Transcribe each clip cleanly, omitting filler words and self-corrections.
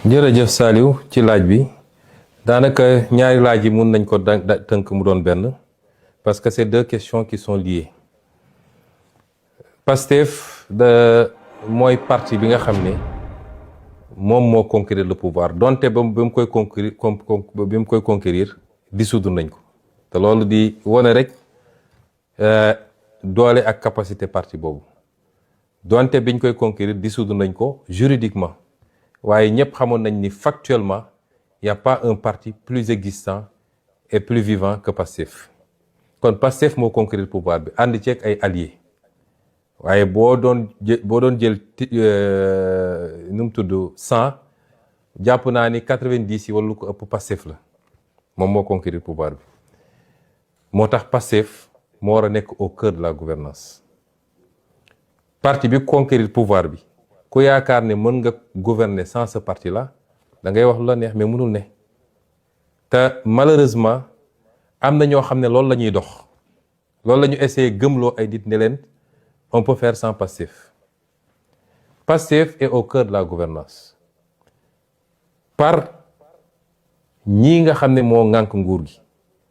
jërëjëf Saliou ci laaj bi daanaka ñaari laaj yi mun nañ ko tënk mu doon benn parce que c'est deux questions qui sont liées. Pastef mooy parti bi nga xam ne moom moo conquérir le pouvoir donte ba mu koy conquérir dissoudre nañ ko te loolu di wane rek doole ak capacité parti boobu donte biñ koy conquérir dissoudre nañ ko juridiquement. waaye ñëpp xamoon nañ ni factuellement il y a pas un parti plus existant et plus vivant que Pastef kon Pastef moo conquérir pouvoir bi ànd ceeg ay alliés waaye boo doon jël nu mu tudd 100 jàpp naa ni 90 yi wala lu ko ëpp Pastef la moom moo conquérir pouvoir bi moo tax Pastef moo war a nekk au cœur de la gouvernance parti bi conquérir pouvoir bi ku yaakaar ne mën nga gouverner sans ce parti là da ngay wax lu la neex mais mënul ne te malheureusement am na ñoo xam ne loolu la ñuy dox loolu la ñu essayé gëmloo ay nit ne leen on peut faire sans Pastef. Pastef est au cœur de la gouvernance par ñii nga xam ne moo ŋànk nguur gi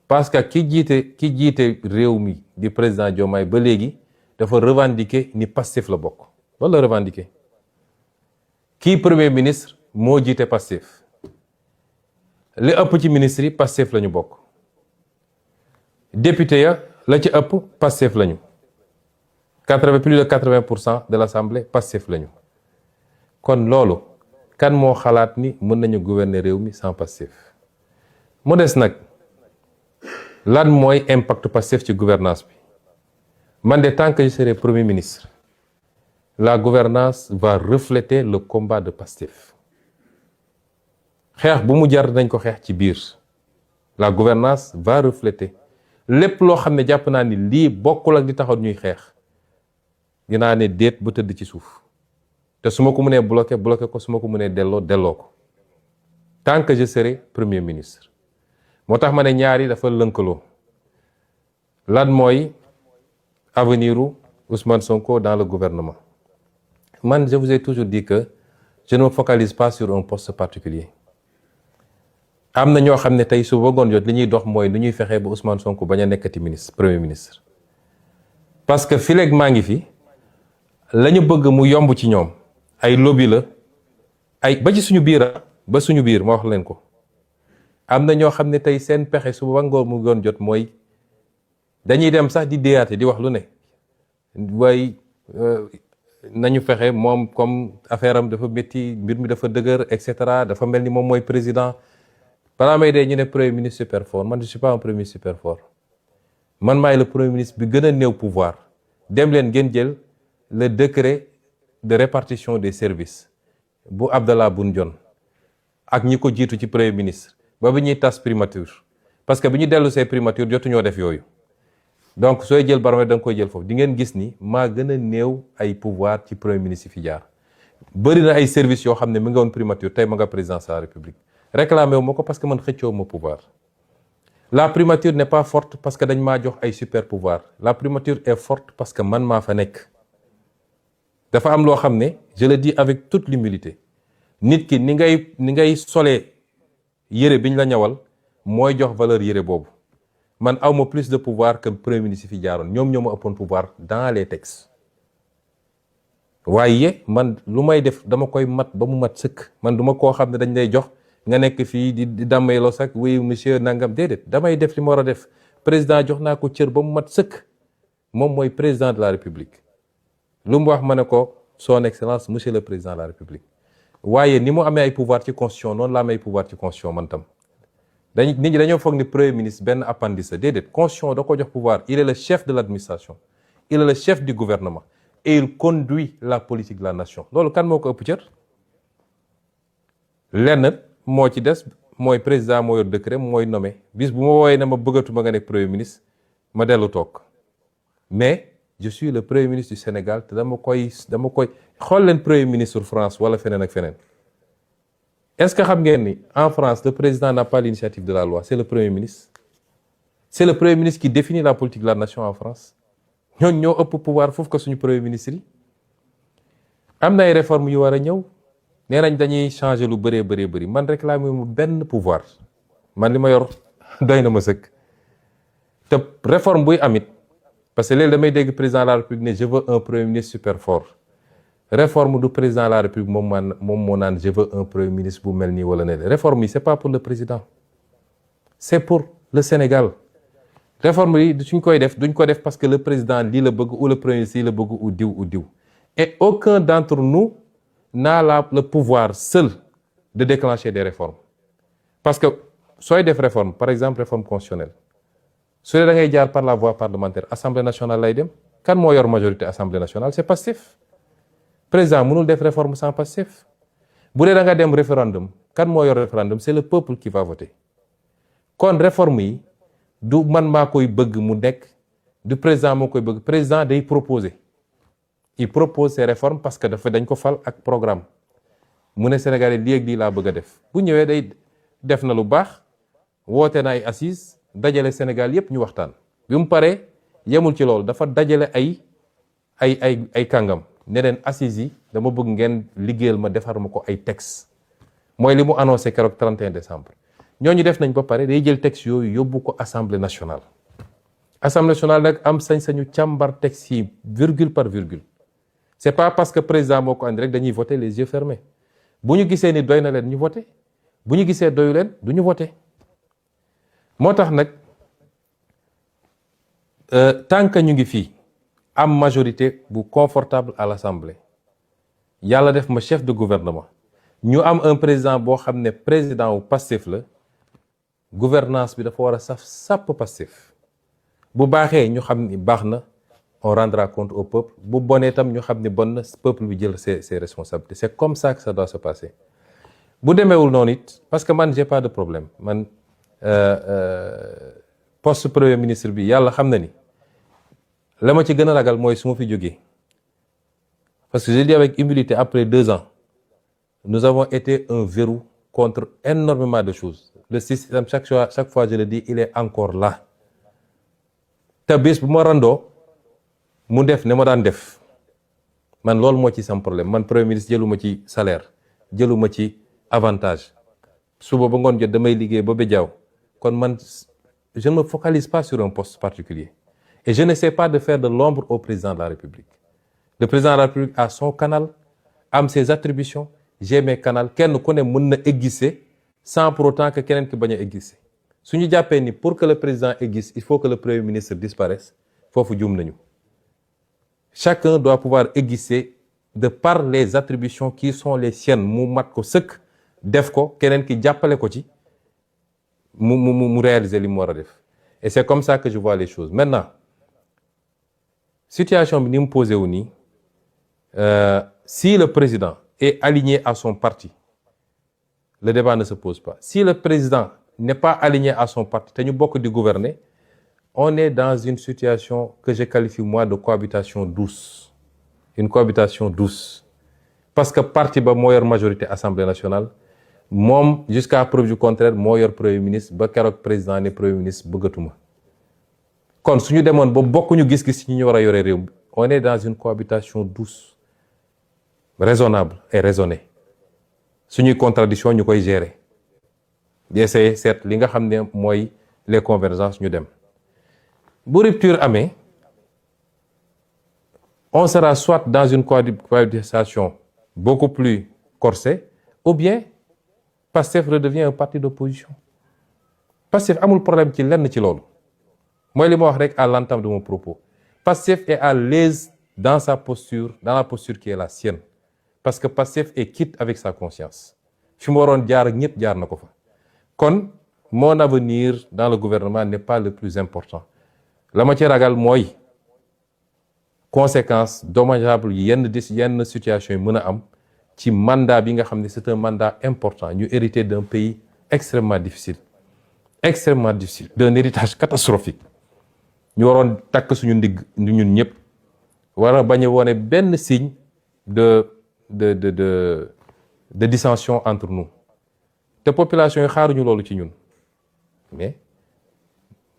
parce que ki jiite réew mi di président Diomaye ba léegi dafa revendiquer ni Pastef la bokk loolu la revendiquer. kii premier ministre moo jiite Pastef li ëpp ci ministre yi Pastef la ñu bokk député ya la ci ëpp Pastef la ñu plus de 80% de l'Assemblée Pastef la ñu kon loolu kan moo xalaat ni mën nañu gouverner réew mi sans Pastef mu des nag lan mooy impact Pastef ci gouvernance bi man de tant que je serai premier ministre la gouvernance va refléter le combat de Pastef xeex bu mu jar nañ ko xeex ci biir la gouvernance va refléter lépp loo xam ne jàpp naa ni lii bokkul ak di taxaw ñuy xeex dinaa ne déet bu tëdd ci suuf te su ma ko mënee bloqué ko su ma ko mënee delloo ko tant que je serai premier ministre moo tax ma ne ñaari dafa lënkaloo lan mooy avenir u Ousmane Sonko dans le gouvernement. Man, je vous ai toujours dit que je ne me focalise pas sur un poste particulier am na ñoo xam ne tey su bëggoon jot li ñuy dox mooy nu ñuy fexee ba Ousmane Sonko bañ a nekkati premier ministre parce que fileeg maa ngi fi la ñu bëgg mu yomb ci ñoom ay lobby la ay ba ci suñu biir ba suñu biir ma wax leen ko am na ñoo xam ne tey seen pexe su ba ngoor mu doon jot mooy dañuy dem sax di déyaate di wax lu ne waaye nañu fexe moom comme affaire am dafa métti mbir mi dafa dëgër et cetera dafa mel ni moom mooy président balaa may dee ñu ne premier ministre super fort man je suis pas un premier ministre super fort man maay le premier ministre bi gën a néew pouvoir dem leen ngeen jël le décret de répartition des services bu Abdallah Boun Dionne ak ñi ko jiitu ci premier ministre ba bi ñuy tas primature parce que bi ñu dellu see primature jotuñoo def yooyu donc sooy jël baromètre da nga koy jël foofu di ngeen gis ni maa gën a néew ay pouvoir ci premier ministre yi fi jaar bëri na ay services yoo xam ne mi nga woon primature tey ma nga présidence de la république réclamé wu ma ko parce que man xëccoo ma pouvoir la primature n'est pas forte parce que dañ maa jox ay super pouvoir la primature est forte parce que man maa fa nekk dafa am loo xam ne je le dis avec toute l'humilité nit ki ni ngay solee yére biñ la ñawal mooy jox valeur yére boobu man awma plus de pouvoir que premier ministre fi jaaroon ñoom ñoo ma ëppoon pouvoir dans les textes waaye man lu may def dama koy mat ba mu mat sëkk man duma koo xam ne dañ lay jox nga nekk fii di dammayloo sax oui monsieur nangam déedéet damay def li ma war a def président jox naa ko cër ba mu mat sëkk moom mooy président de la république lu mu wax ma ne ko son excellence monsieur le président de la république waaye ni mu amee ay pouvoir ci constitution noonu la amee ay pouvoir ci constitution man tam nit ñi dañoo foog ni premier ministre benn appendice la déedéet constitution da ko jox pouvoir il est le chef de l'administration il est le chef du gouvernement et il conduit la politique de la nation loolu kan moo ko ëpp cër lenn moo ci des mooy président moo yor décret mooy nommé bis bu ma woowee ne ma bëggatuma nga nekk premier ministre ma dellu toog mais je suis le premier ministre du Sénégal te dama koy xool leen premier ministre France wala feneen ak feneen est-ce que xam ngeen ni en France le président n'a pas l'initiative de la loi c'est le premier ministre c'est le premier ministre qui définit la politique de la nation en France ñooñu ñoo ëpp pouvoir foofu ko suñu premier ministre yi am na ay réformes yu war a ñëw nee nañ dañuy changer lu bëri man réclamer mu benn pouvoir man li ma yor doy na ma sëkk te réforme buy amit parce que léegi damay dégg président de la république ne je veux un premier ministre super fort réforme du président de la république moom moo naan je veux un premier ministre bu mel nii wala ne réforme yi c'est pas pour le président c'est pour le Sénégal réforme yi suñ koy def duñ ko def parce que le président lii la bëgg ou le premier ministre lii la bëgg ou diw et aucun d'entre nous n'a le pouvoir seul de déclencher des réformes parce que sooy def réforme par exemple réforme constitutionnelle su dee da ngay jaar par la voie parlementaire assemblée nationale lay dem kan moo yor majorité assemblée nationale c'est Pastef président mënul def réforme sans Pastef bu dee da nga dem référendum kan moo yor référendum c'est le peuple qui va voter kon réforme yi du man maa koy bëgg mu nekk du président moo koy bëgg président day proposer il propose ses réformes parce que dañ ko fal ak programme mu ne Sénégalais lii ak lii laa bëgg a def bu ñëwee day def na lu baax woote na ay assises dajale Sénégal yépp ñu waxtaan bi mu paree yemul ci loolu dafa dajale ay kàngam ne leen assises yi dama bëgg ngeen liggéeyal ma defar ma ko ay texte mooy li mu annoncé keroog 31 décembre ñooñu def nañ ba pare day jël texte yooyu yóbbu ko assemblée nationale nag am sañ-sañu càmbar texte yi virgule par virgule c'est pas parce que président moo ko andi rek dañuy voter les yeux fermés bu ñu gisee ni doy na leen ñu voter bu ñu gisee doyu leen du ñu voter moo tax nag tant que ñu ngi fii am majorité bu confortable à l'Assemblée yàlla def ma chef de gouvernement ñu am un président boo xam ne président wu Pastef la gouvernance bi dafa war a saf sàpp Pastef bu baaxee ñu xam ni baax na on rendra compte au peuple bu bonee tam ñu xam ni bon na peuple bi jël ses responsabilités c'est comme ça que ça doit se passer bu demeewul noonu it parce que man j'ai pas de problème man poste premier ministre bi yàlla xam na ni la ma ci gën a ragal mooy su ma fi jógee parce que je dis avec humilité après 2 ans nous avons été un verrou contre énormément de choses le système chaque fois je le dis il est encore là te bés bu ma randoo mu def ne ma daan def man loolu moo ci sam problème man premier ministre jëluma ci salaire jëluma ci avantage suba ba ngoon jot damay liggéey ba bejaaw kon man je ne me focalise pas sur un poste particulier et je n'essaie pas de faire de l'ombre au président de la République le président de la République a son canal am ses attributions j'ai mes canaux kenn ku ne mën na exister sans pour autant que keneen ki bañ a exister su ñu jàppee ni pour que le président existe il faut que le premier ministre disparaisse foofu juum nañu chacun doit pouvoir exister de par les attributions qui sont les siennes mu mat ko sëkk def ko keneen ki jàppale ko ci mu réaliser li mu war a def et c'est comme ça que je vois les choses maintenant situation bi ni mu posé wu nii si le président est aligné à son parti le débat ne se pose pas si le président n'est pas aligné à son parti te ñu bokk di gouverner on est dans une situation que je qualifie moi de cohabitation douce une cohabitation douce parce que parti ba moo yor majorité assemblée nationale moom jusqu'à preuve du contraire moo yor premier ministre ba keroog président ne premier ministre bëggatuma kon suñu demoon ba bokkuñu gis-gis ci ñu war a yore réew mi on est dans une cohabitation douce raisonnable et raisonnée suñuy contradiction ñu koy gérer di essayer seet li nga xam ne mooy les convergences ñu dem bu rupture amee on sera soit dans une cohabitation beaucoup plus corsée ou bien Pastef redevient un parti d'opposition Pastef amul problème ci lenn ci loolu mooy li ma wax rek à l'entame de mon propos Pastef est à l'aise dans sa posture dans la posture qui est la sienne parce que Pastef est quitte avec sa conscience fi mu waroon jaar ak ñëpp jaar na ko fa kon mon avenir dans le gouvernement n'est pas le plus important la ma ci ragal mooy conséquences dommageables yenn situation yi mën a am ci mandat bi nga xam ne c'est un mandat important ñu hérité d'un pays extrêmement difficile d'un héritage catastrophique ñu waroon takk suñu ndigg ñun ñëpp war a bañ a wone benn signe de dissension entre nous te population yi xaaruñu loolu ci ñun mais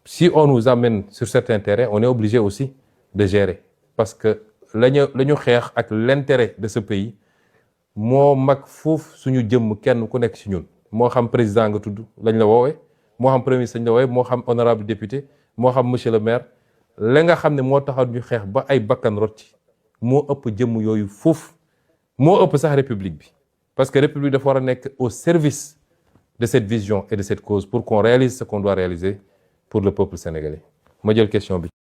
si on nous amène sur certains terrains on est obligé aussi de gérer parce que la ñu xeex ak l'intérêt de ce pays moo mag foofu suñu jëmm kenn ku nekk ci ñun moo xam président nga tudd lañ la woowee moo xam premier ministre lañ la woowee moo xam honorable député moo xam monsieur le maire la nga xam ne moo taxaw ñu xeex ba ay bakkan rot ci moo ëpp jëmm yooyu foofu moo ëpp sax république bi parce que république dafa war a nekk au service de cette vision et de cette cause pour qu'on réalise ce qu'on doit réaliser pour le peuple sénégalais ma jël question bi